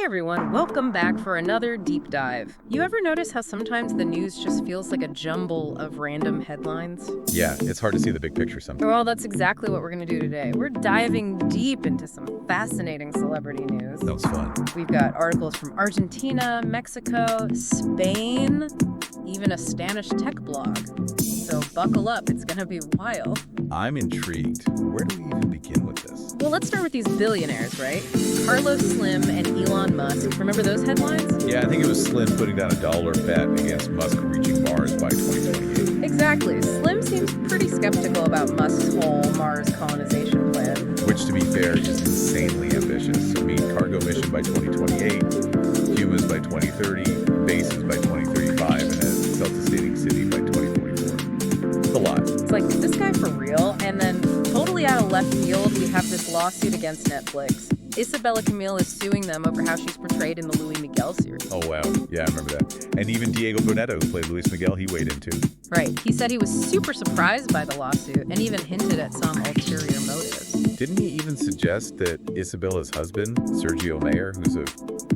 Hey everyone, welcome back for another deep dive. You ever notice how sometimes the news just feels like a jumble of random headlines? Yeah, it's hard to see the big picture sometimes. Well, that's exactly what we're going to do today. We're diving deep into some fascinating celebrity news. That was fun. We've got articles from Argentina, Mexico, Spain, even a Spanish tech blog. So buckle up, it's going to be wild. I'm intrigued. Where do we even begin with this? Well, let's start with these billionaires, right? Carlos Slim and Elon Musk. Remember those headlines? Yeah, I think it was Slim putting down $1 bet against Musk reaching Mars by 2028. Exactly. Slim seems pretty skeptical about Musk's whole Mars colonization plan. Which, to be fair, is insanely ambitious. I mean, cargo mission by 2028, humans by 2030, bases by 2035, and a self-sustaining city by 2044. It's a lot. It's like, is this guy for real? And then, totally out of left field, we have this lawsuit against Netflix. Issabela Camil is suing them over how she's portrayed in the Luis Miguel series. Oh, wow. Yeah, I remember that. And even Diego Boneta, who played Luis Miguel, he weighed in too. Right. He said he was super surprised by the lawsuit and even hinted at some ulterior motives. Didn't he even suggest that Isabela's husband, Sergio Mayer, who's a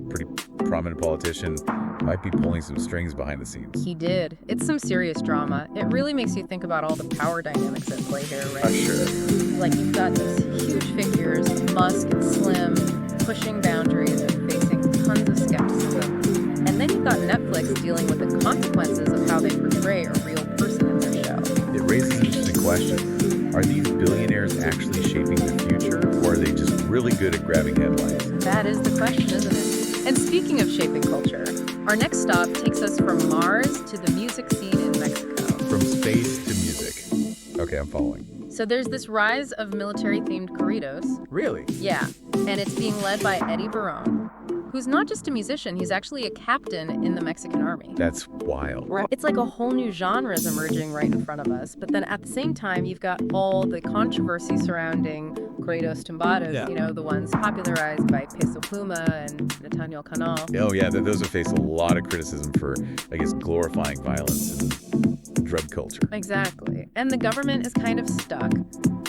pretty prominent politician, might be pulling some strings behind the scenes? He did. It's some serious drama. It really makes you think about all the power dynamics at play here, right? Sure. Like, you've got these huge figures, Musk and Slim, pushing boundaries and facing tons of skepticism. And then you've got Netflix dealing with the consequences of how they portray a real person in their show. It raises an interesting question. Are these billionaires actually shaping the future, or are they just really good at grabbing headlines? That is the question, isn't it? And speaking of shaping culture, our next stop takes us from Mars to the music scene in Mexico. From space to music. Okay, I'm following. So there's this rise of military-themed corridos. Really? Yeah, and it's being led by Eddie Barron, who's not just a musician, he's actually a captain in the Mexican army. That's wild. It's like a whole new genre is emerging right in front of us, but then at the same time, you've got all the controversy surrounding corridos tumbados, you know, the ones popularized by Peso Pluma and Nathaniel Canal. Oh, yeah, those have faced a lot of criticism for, I guess, glorifying violence and drug culture. Exactly. And the government is kind of stuck.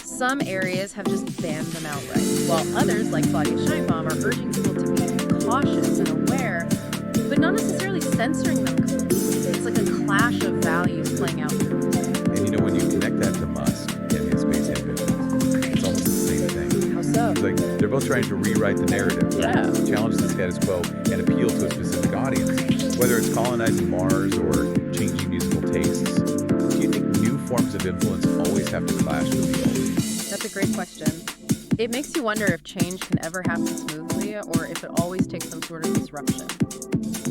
Some areas have just banned them outright, while others, like Claudia Sheinbaum, are urging people to be cautious and aware, but not necessarily censoring them completely. It's like a clash of values playing out through music. And you know, when you connect that to Musk and his space ambitions, it's almost the same thing. How so? It's like they're both trying to rewrite the narrative, right? Yeah. Challenge the status quo and appeal to a specific audience, whether it's colonizing Mars or changing musical tastes. Do you think new forms of influence always have to clash with the old? That's a great question. It makes you wonder if change can ever happen smoothly or if it always takes some sort of disruption.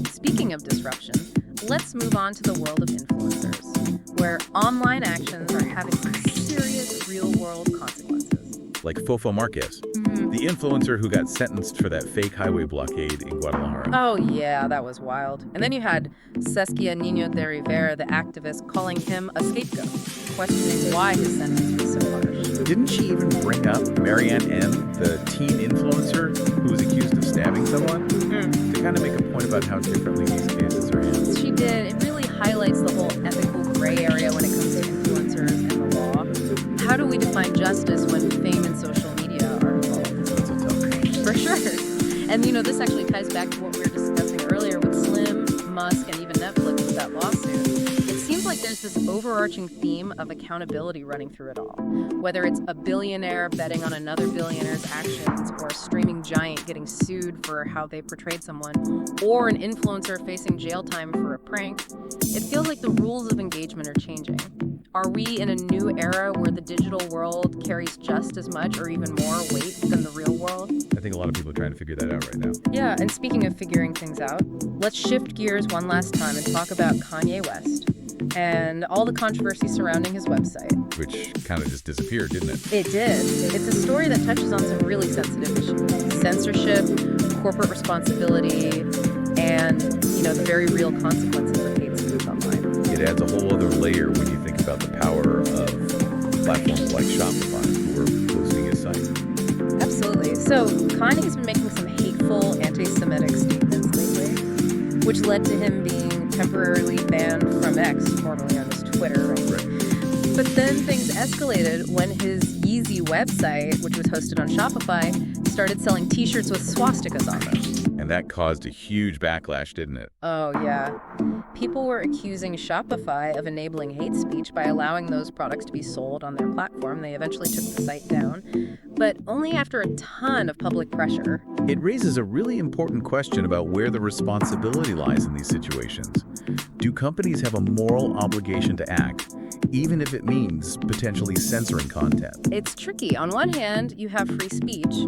Speaking of disruption, let's move on to the world of influencers, where online actions are having some serious real-world consequences. Like Fofo Marquez, the influencer who got sentenced for that fake highway blockade in Guadalajara. Oh yeah, that was wild. And then you had Seskia Niño de Rivera, the activist, calling him a scapegoat, questioning why his sentence was so harsh. Didn't she even bring up Marianne M., the teen influencer who was accused of stabbing someone? To kind of make a point about how differently these cases are handled. She did. It really highlights the whole ethical gray area when it comes to influencers and the law. How do we define justice when fame and social media are involved? That's a tough one. For sure. And, you know, this actually ties back to what we were discussing earlier with Slim, Musk, and even Netflix with that lawsuit. It seems like there's this overarching theme of accountability running through it all. Whether it's a billionaire betting on another billionaire's actions, or a streaming giant getting sued for how they portrayed someone, or an influencer facing jail time for a prank, it feels like the rules of engagement are changing. Are we in a new era where the digital world carries just as much or even more weight than the real world? I think a lot of people are trying to figure that out right now. Yeah, and speaking of figuring things out, let's shift gears one last time and talk about Kanye West and all the controversy surrounding his website. Which kind of just disappeared, didn't it? It did. It's a story that touches on some really sensitive issues. Censorship, corporate responsibility, and, you know, the very real consequences of hate speech online. It adds a whole other layer when you think about the power of platforms like Shopify, who are posting his site. Absolutely. So Kanye's been making some hateful anti-Semitic statements lately, which led to him being temporarily banned from X, formerly known as Twitter, right? But then things escalated when his Yeezy website, which was hosted on Shopify, started selling t-shirts with swastikas on them. And that caused a huge backlash, didn't it? Oh, yeah. People were accusing Shopify of enabling hate speech by allowing those products to be sold on their platform. They eventually took the site down, but only after a ton of public pressure. It raises a really important question about where the responsibility lies in these situations. Do companies have a moral obligation to act, even if it means potentially censoring content? It's tricky. On one hand, you have free speech,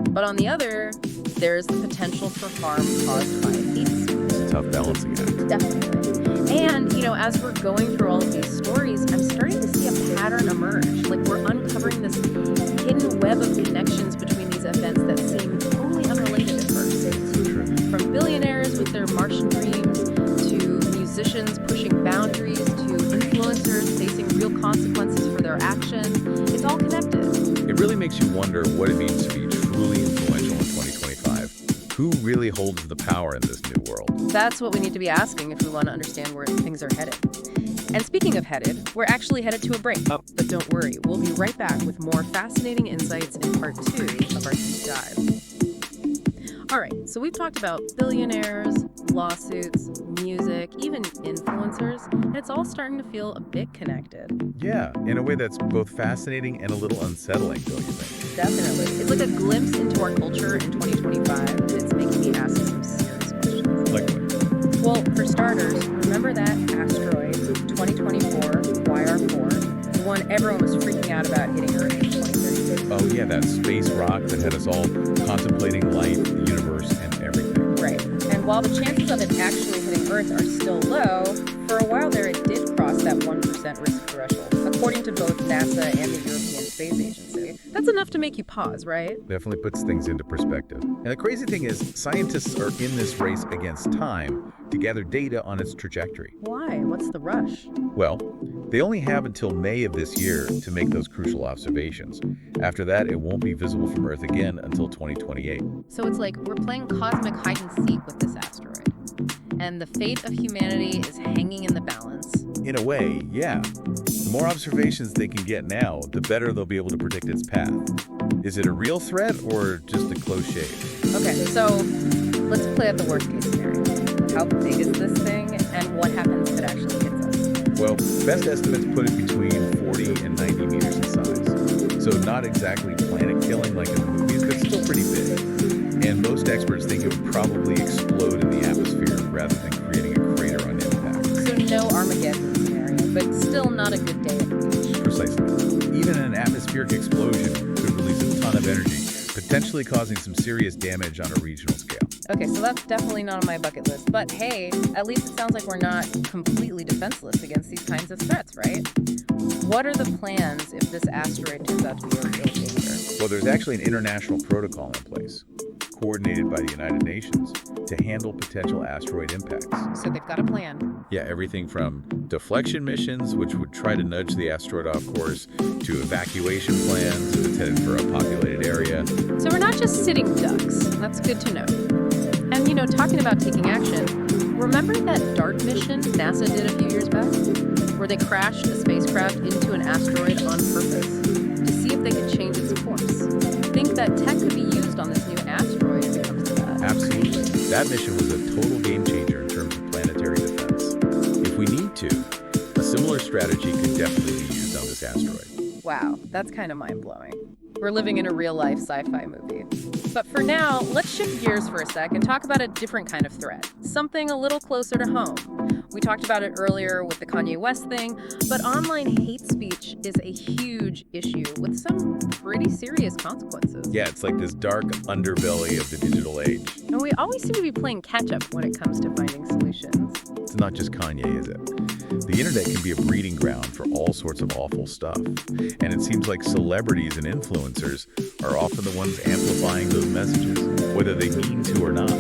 but on the other, there's the potential for harm caused by hate speech. It's a tough balancing act. Definitely. And, as we're going through all of these stories, I'm starting to see a pattern emerge. Like, we're uncovering this hidden web of connections between these events that seem totally unrelated at first. So true. From billionaires with their Martian dreams, to musicians pushing boundaries, to influencers facing real consequences for their actions, it's all connected. It really makes you wonder what it means to be truly influential in 2025. Who really holds the power in this new world? That's what we need to be asking if we want to understand where things are headed. And speaking of headed, we're actually headed to a break. But don't worry, we'll be right back with more fascinating insights in part 2 of our deep dive. All right, so we've talked about billionaires, lawsuits, music, even influencers, and it's all starting to feel a bit connected. Yeah, in a way that's both fascinating and a little unsettling, don't you think? Definitely. It's like a glimpse into our culture in 2025, and it's making me ask some serious questions. Like what? Well, for starters, remember that asteroid 2024 YR4, the one everyone was freaking out about hitting Earth in 2036? Oh yeah, that space rock that had us all contemplating life, the universe, and everything. Right. And while the chances of it actually hitting Earth are still low, for a while there it did cross that 1% risk threshold, according to both NASA and the European Space Agency. That's enough to make you pause, right? Definitely puts things into perspective. And the crazy thing is, scientists are in this race against time to gather data on its trajectory. Why? What's the rush? Well, they only have until May of this year to make those crucial observations. After that, it won't be visible from Earth again until 2028. So it's like we're playing cosmic hide and seek with this asteroid. And the fate of humanity is hanging in the balance. In a way, yeah. The more observations they can get now, the better they'll be able to predict its path. Is it a real threat or just a close shave? Okay, so let's play out the worst case scenario. How big is this thing, and what happens if it actually hits us? Well, best estimates put it between 40 and 90 meters in size. So not exactly planet-killing like in the movies, but still pretty big. And most experts think it would probably explode in the atmosphere rather than creating a crater on impact. So no Armageddon scenario, but still not a good day at the beach. Precisely. Even an atmospheric explosion could release a ton of energy, potentially causing some serious damage on a regional scale. Okay, so that's definitely not on my bucket list. But hey, at least it sounds like we're not completely defenseless against these kinds of threats, right? What are the plans if this asteroid turns out to be a real danger? Well, there's actually an international protocol in place, coordinated by the United Nations, to handle potential asteroid impacts. So they've got a plan. Yeah, everything from deflection missions, which would try to nudge the asteroid off course, to evacuation plans if it's headed for a populated area. So we're not just sitting ducks. That's good to know. And, talking about taking action, remember that DART mission NASA did a few years back? Where they crashed a spacecraft into an asteroid on purpose to see if they could change its course. Think that tech could be used on this new asteroid if it comes to that. Absolutely. That mission was a total game changer in terms of planetary defense. If we need to, a similar strategy could definitely be used on this asteroid. Wow, that's kind of mind-blowing. We're living in a real-life sci-fi movie. But for now, let's shift gears for a sec and talk about a different kind of threat, something a little closer to home. We talked about it earlier with the Kanye West thing, but online hate speech is a huge issue with some pretty serious consequences. Yeah, it's like this dark underbelly of the digital age. And we always seem to be playing catch-up when it comes to finding solutions. It's not just Kanye, is it? The internet can be a breeding ground for all sorts of awful stuff. And it seems like celebrities and influencers are often the ones amplifying those messages, whether they mean to or not.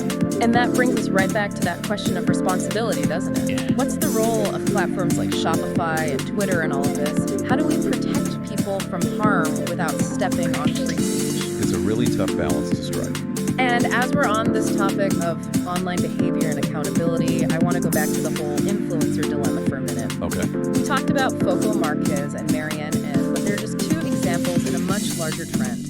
And that brings us right back to that question of responsibility, doesn't it? Yeah. What's the role of platforms like Shopify and Twitter and all of this? How do we protect people from harm without stepping on free speech? It's a really tough balance to strike. And as we're on this topic of online behavior and accountability, I want to go back to the whole influencer dilemma for a minute. Okay. We talked about Foco Marquez and Marianne N., but they're just two examples in a much larger trend.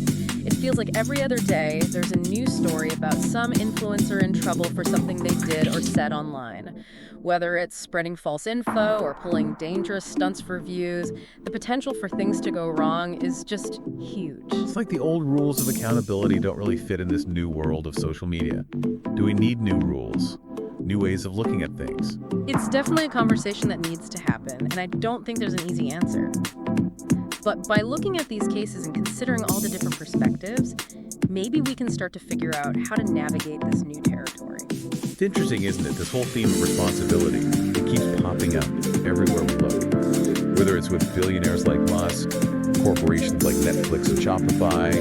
It feels like every other day there's a new story about some influencer in trouble for something they did or said online. Whether it's spreading false info or pulling dangerous stunts for views, the potential for things to go wrong is just huge. It's like the old rules of accountability don't really fit in this new world of social media. Do we need new rules? New ways of looking at things? It's definitely a conversation that needs to happen, and I don't think there's an easy answer. But by looking at these cases and considering all the different perspectives, maybe we can start to figure out how to navigate this new territory. It's interesting, isn't it? This whole theme of responsibility, it keeps popping up everywhere we look. Whether it's with billionaires like Musk, corporations like Netflix and Shopify,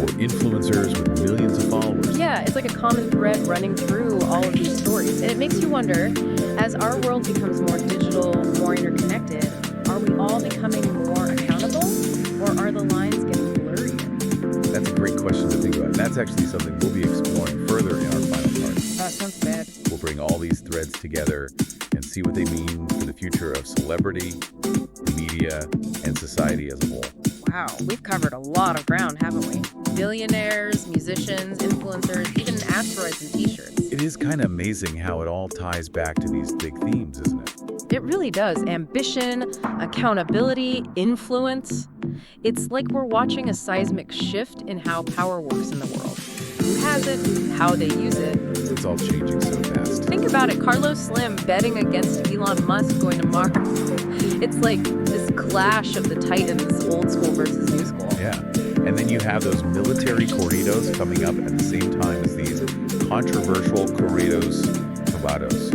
or influencers with millions of followers. Yeah, it's like a common thread running through all of these stories. And it makes you wonder, as our world becomes more digital, more interconnected, are we all becoming more accountable, or are the lines getting blurrier? That's a great question to think about. And that's actually something we'll be exploring further in our final part. That sounds bad. We'll bring all these threads together and see what they mean for the future of celebrity, media, and society as a whole. Wow, we've covered a lot of ground, haven't we? Billionaires, musicians, influencers, even asteroids and t-shirts. It is kind of amazing how it all ties back to these big themes, isn't it? It really does. Ambition, accountability, influence. It's like we're watching a seismic shift in how power works in the world. Who has it, how they use it. It's all changing so fast. Think about it. Carlos Slim betting against Elon Musk going to Mars. It's like this clash of the titans, old school versus new school. Yeah. And then you have those military corridos coming up at the same time as these controversial corridos tomados.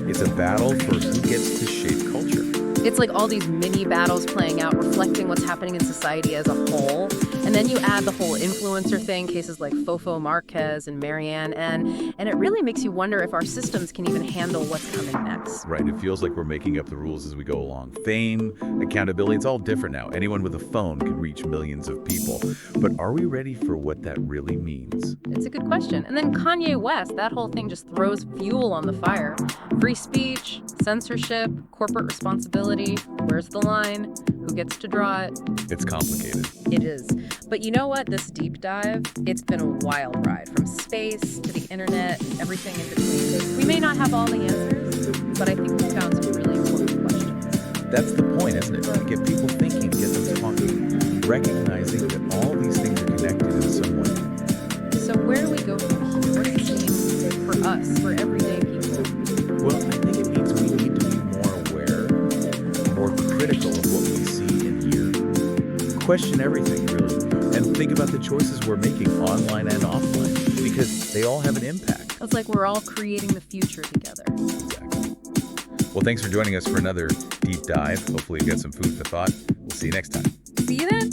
It's a battle for who gets to shape culture. It's like all these mini battles playing out, reflecting what's happening in society as a whole. And then you add the whole influencer thing, cases like Fofo Marquez and Marianne, and it really makes you wonder if our systems can even handle what's coming next. Right, it feels like we're making up the rules as we go along. Fame, accountability, it's all different now. Anyone with a phone can reach millions of people. But are we ready for what that really means? It's a good question. And then Kanye West, that whole thing just throws fuel on the fire. Free speech, censorship, corporate responsibility. Where's the line? Who gets to draw it? It's complicated. It is. But you know what? This deep dive, it's been a wild ride. From space to the internet, everything in between. We may not have all the answers, but I think we found some really important questions. That's the point, isn't it? To get people thinking, get them talking, recognizing that all these things are connected in some way. So where do we go from here? What does this mean for us, for everyday people? Well, I think it means we need to be more aware, more critical of what we see and hear. Question everything, really, and think about the choices we're making online and offline, because they all have an impact. It's like we're all creating the future together. Exactly. Well, thanks for joining us for another deep dive. Hopefully you got some food for thought. We'll see you next time. See you then.